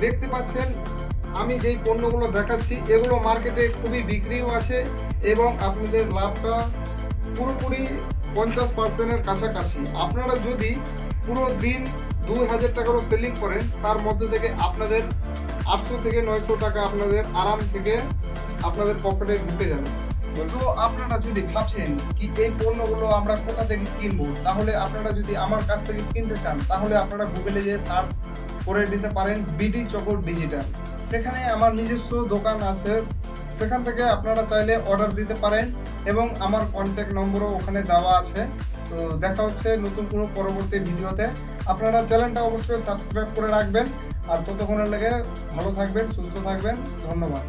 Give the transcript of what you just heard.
দেখতে পাচ্ছেন আমি যেই পণ্যগুলো দেখাচ্ছি এগুলো মার্কেটে খুবই বিক্রিও আছে এবং আপনাদের লাভটা পুরোপুরি 50%-এর কাছাকাছি। আপনারা যদি পুরো দিন 2000 টাকারও সেলিং করেন তার মধ্যে থেকে আপনাদের 800 থেকে 900 টাকা আপনাদের আরাম থেকে আপনাদের পকেটে ঢুকে যাবে। তো আপনারা যদি ভাবছেন কি এই পণ্যগুলো আমরা কোথা থেকে কিনবো, তাহলে আপনারা যদি আমার কাছ থেকে কিনতে চান তাহলে আপনারা গুগলে যেয়ে সার্চ করে নিতে পারেন বিডি চকর ডিজিটাল। সেখানে আমার নিজস্ব দোকান আছে, সেখান থেকে আপনারা চাইলে অর্ডার দিতে পারেন এবং আমার কন্ট্যাক্ট নম্বরও ওখানে দেওয়া আছে। তো দেখা হচ্ছে নতুন কোনো পরবর্তী ভিডিওতে। আপনারা চ্যানেলটা অবশ্যই সাবস্ক্রাইব করে রাখবেন আর ততক্ষণের লেগে ভালো থাকবেন, সুস্থ থাকবেন। ধন্যবাদ।